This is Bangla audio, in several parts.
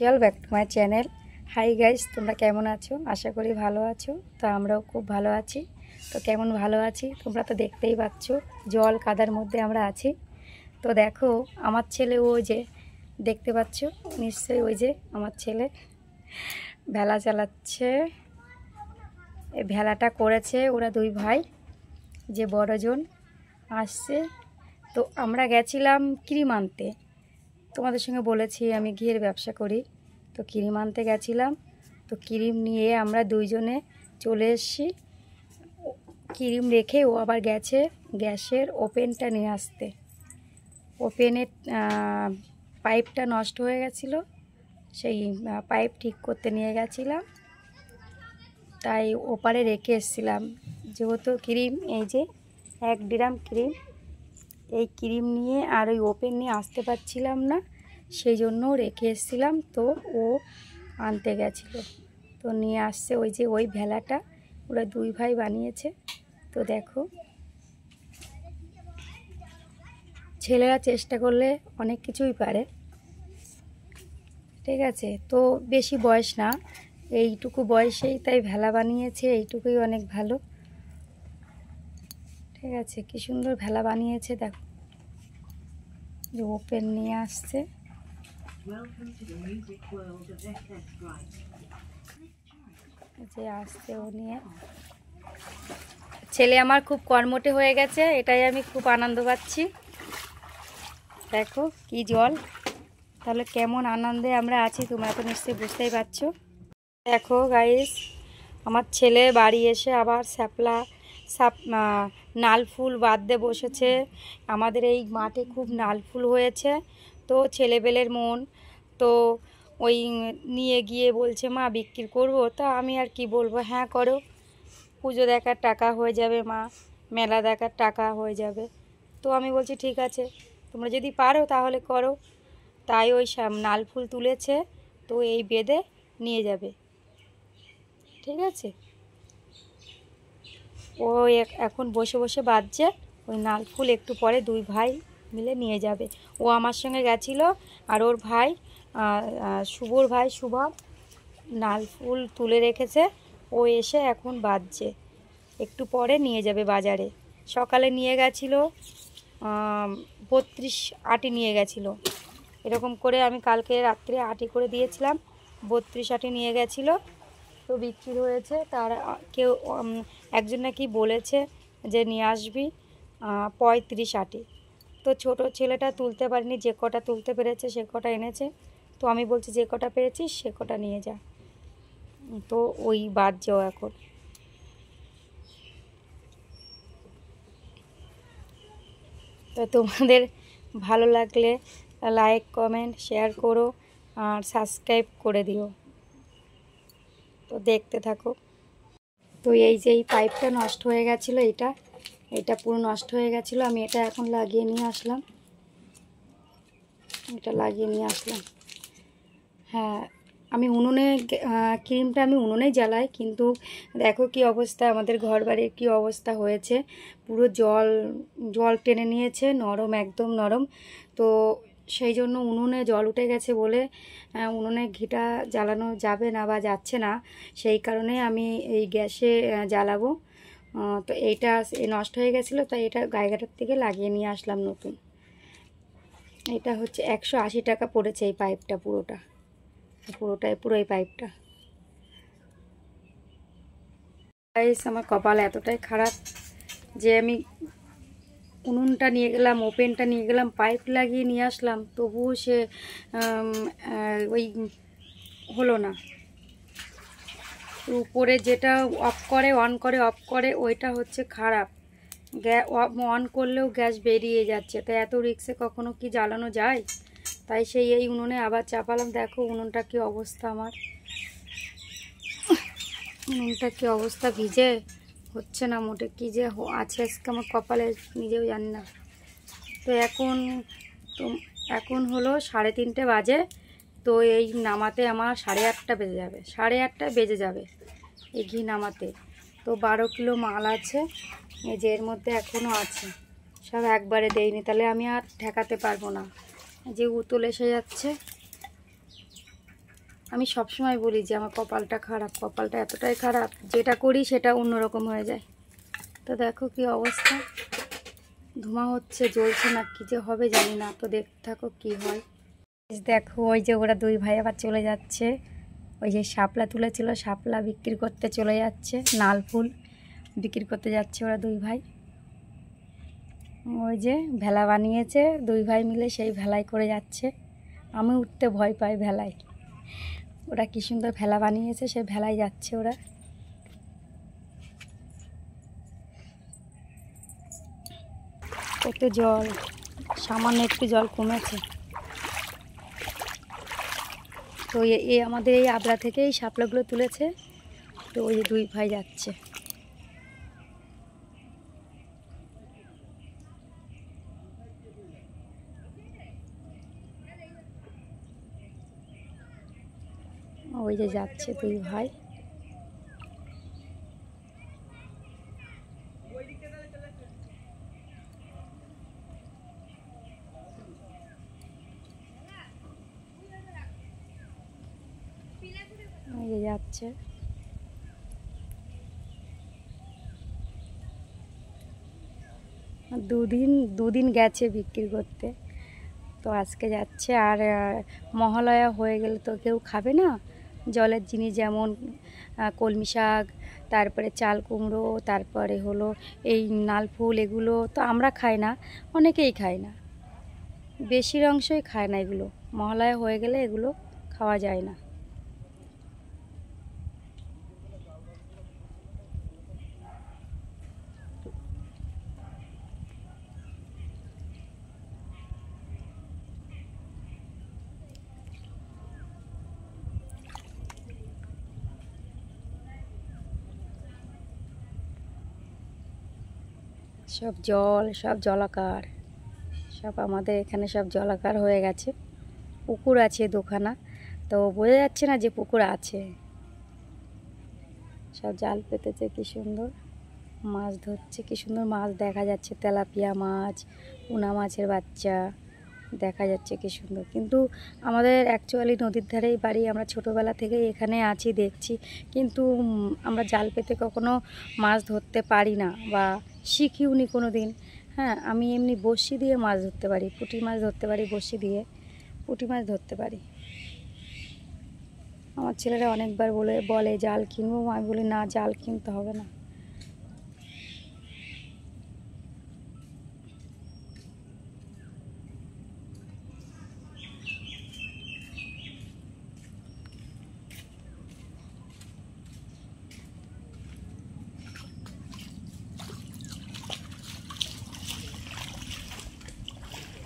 Official back to my channel. Hi guys, তোমরা কেমন আছো? আশা করি ভালো আছো। তো আমরাও খুব ভালো আছি। তো কেমন ভালো আছি তোমরা তো দেখতেই পাচ্ছ, জল কাদার মধ্যে আমরা আছি। তো দেখো আমার ছেলে, ওই যে দেখতে পাচ্ছ নিশ্চয়ই, ওই যে আমার ছেলে ভেলা চালাচ্ছে। এই ভেলাটা করেছে ওরা দুই ভাই, যে বড়জন আসছে। তো আমরা গেছিলাম ক্রিম আনতে। তোমাদের সঙ্গে বলেছি আমি ঘিয়ের ব্যবসা করি, তো ক্রিম আনতে গেছিলাম। তো ক্রিম নিয়ে আমরা দুইজনে চলে এসেছি। ক্রিম রেখে ও আবার গেছে গ্যাসের ওপেনটা নিয়ে আসতে। ওপেনের পাইপটা নষ্ট হয়ে গেছিলো, সেই পাইপ ঠিক করতে নিয়ে গেছিলাম। তাই ওপারে রেখে এসেছিলাম। যেহেতু ক্রিম, এই যে 1 ড্রাম ক্রিম, এই ক্রিম নিয়ে আর ওই ওপেন নিয়ে আসতে পারছিলাম না, সেই জন্য রেখে এসেছিলাম। তো ও আনতে গেছিলো, তো নিয়ে আসছে ওই যে ওই ভেলাটা ওরা দুই ভাই বানিয়েছে। তো দেখো, ছেলেরা চেষ্টা করলে অনেক কিছুই পারে, ঠিক আছে। তো বেশি বয়স না, এইটুকু বয়সেই তাই ভেলা বানিয়েছে, এইটুকুই অনেক ভালো, ঠিক আছে। কি সুন্দর ভেলা বানিয়েছে দেখো, যে ওপেন নিয়ে আসছে। যে আসছে ও নিয়ে, ছেলে আমার খুব কর্মঠে হয়ে গেছে, এটাই আমি খুব আনন্দ পাচ্ছি। দেখো কি জল, তাহলে কেমন আনন্দে আমরা আছি তোমরা তো নিশ্চয়ই বুঝতেই পারছো। দেখো গাইস, আমার ছেলে বাড়ি এসে আবার নাল ফুল বাঁধতে বসেছে। আমাদের এই মাঠে খুব নাল ফুল হয়েছে, তো ছেলেবেলের মন, তো ওই নিয়ে গিয়ে বলছে মা বিক্রি করব। তা আমি আর কি বলবো, হ্যাঁ করো, পুজো দেখার টাকা হয়ে যাবে মা, মেলা দেখার টাকা হয়ে যাবে। তো আমি বলছি ঠিক আছে, তোমরা যদি পারো তাহলে করো। তাই ওই নাল ফুল তুলেছে, তো এই বেঁধে নিয়ে যাবে, ঠিক আছে। ও এখন বসে বসে বাজছে ওই নাল ফুল, একটু পরে দুই ভাই মিলে নিয়ে যাবে। ও আমার সঙ্গে গেছিলো, আর ওর ভাই শুভর ভাই শুভম নাল ফুল তুলে রেখেছে। ও এসে এখন বাজছে, একটু পরে নিয়ে যাবে বাজারে। সকালে নিয়ে গেছিলো 32 আটি নিয়ে গেছিলো, এরকম করে আমি কালকে রাত্রে আটি করে দিয়েছিলাম। 32 আটি নিয়ে গেছিলো, তো বিক্রি হয়েছে। তার কেউ একজন নাকি বলেছে যে নিয়ে আসবি 35 আটি। তো ছোট ছেলেটা তুলতে পারিনি, যে কটা তুলতে পেরেছে সে কটা এনেছে। তো আমি বলছি যে কটা পেরেছিস সে কটা নিয়ে যা। তো ওই বাজছেও এখন। তো তোমাদের ভালো লাগলে লাইক কমেন্ট শেয়ার করো আর সাবস্ক্রাইব করে দিও। তো দেখতে থাকো। তো এই যে এই পাইপটা নষ্ট হয়ে গেছিলো, এটা পুরো নষ্ট হয়ে গেছিলো। আমি এটা এখন লাগিয়ে নিয়ে আসলাম, এটা লাগিয়ে নিয়ে আসলাম। হ্যাঁ, আমি উনুনে ক্রিমটা আমি উনুনেই জ্বালাই, কিন্তু দেখো কি অবস্থা, আমাদের ঘর বাড়ির কী অবস্থা হয়েছে। পুরো জল টেনে নিয়েছে, নরম, একদম নরম। তো সেই জন্য উনুনে জল উঠে গেছে বলে উনুনে ঘিটা জ্বালানো যাবে না বা যাচ্ছে না, সেই কারণে আমি এই গ্যাসে জ্বালাবো। তো এইটা নষ্ট হয়ে গেছিলো, তাই এটা গায়েঘাটার থেকে লাগিয়ে নিয়ে আসলাম নতুন। এটা হচ্ছে 180 টাকা পড়েছে এই পাইপটা, পুরো এই পাইপটা। আমার কপাল এতটাই খারাপ যে আমি উনুনটা নিয়ে গেলাম, ওপেনটা নিয়ে গেলাম, পাইপ লাগিয়ে নিয়ে আসলাম, তবুও সে ওই হলো না। উপরে যেটা অফ করে অন করে অফ করে ওইটা হচ্ছে খারাপ, অন করলেও গ্যাস বেরিয়ে যাচ্ছে। তাই এত রিক্সে কখনো কি জ্বালানো যায়? তাই এই উনুনে আবার চাপালাম। দেখো উনুনটা কি অবস্থা, আমার উনুনটা কি অবস্থা, ভিজে হচ্ছে না মোটে, কি যে আছে আজকে আমার কপালে নিজেও জানি না। তো এখন হলো 3:30 বাজে। তো এই নামাতে আমার 8:30 বেজে যাবে, 8:30 বেজে যাবে এই ঘি নামাতে। তো 12 কিলো মাল আছে, এই যে এর মধ্যে এখনও আছে, সব একবারে দেইনি, তাহলে আমি আর ঠেকাতে পারবো না, যে উতল এসে যাচ্ছে। আমি সবসময় বলি যে আমার কপালটা খারাপ, কপালটা এতটাই খারাপ, যেটা করি সেটা অন্যরকম হয়ে যায়। তো দেখো কি অবস্থা, ধোঁয়া হচ্ছে, জ্বলছে না, কি যে হবে জানি না। তো দেখতে থাকো কি হয়। দেখো ওই যে ওরা দুই ভাই আবার চলে যাচ্ছে, ওই যে শাপলা তুলেছিল শাপলা বিক্রি করতে চলে যাচ্ছে, নাল ফুল বিক্রি করতে যাচ্ছে ওরা দুই ভাই। ওই যে ভেলা বানিয়েছে দুই ভাই মিলে, সেই ভেলায় করে যাচ্ছে। আমি উঠতে ভয় পাই ভেলায়, ওরা কি সুন্দর ভেলা বানিয়েছে, সেই ভেলায় যাচ্ছে ওরা। কত জল, সামান্য একটু জল কমেছে। তো এই আমাদের এই আবলা থেকে এই শাপলাগুলো তুলেছে। তো ওই যে দুই ভাই যাচ্ছে। ওই যে যাচ্ছে দুই ভাই। ওই যে যাচ্ছে। দুদিন গেছে বিক্রি করতে, তো আজকে যাচ্ছে। আর মহালয়া হয়ে গেলে তো কেউ খাবে না জলের জিনিস, যেমন কলমি শাক, তারপরে চাল কুমড়ো, তারপরে হলো এই নাল ফুল, এগুলো তো আমরা খাই না, অনেকেই খায় না, বেশির অংশই খায় না এগুলো। মহালয়া হয়ে গেলে এগুলো খাওয়া যায় না। সব জল, সব জলাকার, সব আমাদের এখানে সব জলাকার হয়ে গেছে। পুকুর আছে দোখানা, তো বোঝা যাচ্ছে না যে পুকুর আছে। সব জাল পেতেছে, কি সুন্দর মাছ ধরছে, কি সুন্দর মাছ দেখা যাচ্ছে, তেলাপিয়া মাছ, পোনা মাছের বাচ্চা দেখা যাচ্ছে, কি সুন্দর। কিন্তু আমাদের অ্যাকচুয়ালি নদীর ধারেই বাড়ি, আমরা ছোটোবেলা থেকেই এখানে আছি, দেখছি, কিন্তু আমরা জাল পেতে কখনো মাছ ধরতে পারি না বা শিখিওনি কোনো দিন। হ্যাঁ, আমি এমনি বড়শি দিয়ে মাছ ধরতে পারি, পুঁটি মাছ ধরতে পারি, বড়শি দিয়ে পুঁটি মাছ ধরতে পারি। আমার ছেলেরা অনেকবার বলে জাল কিনবো, আমি বলি না, জাল কিনতে হবে না।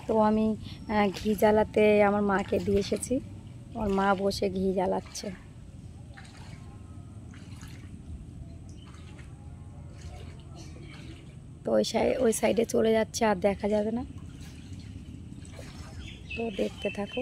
তো আমি ঘি জ্বালাতে আমার মাকে দিয়ে এসেছি, আমার মা বসে ঘি জ্বালাচ্ছে। তো ওই সাইডে চলে যাচ্ছে, আর দেখা যাবে না, তো দেখতে থাকো।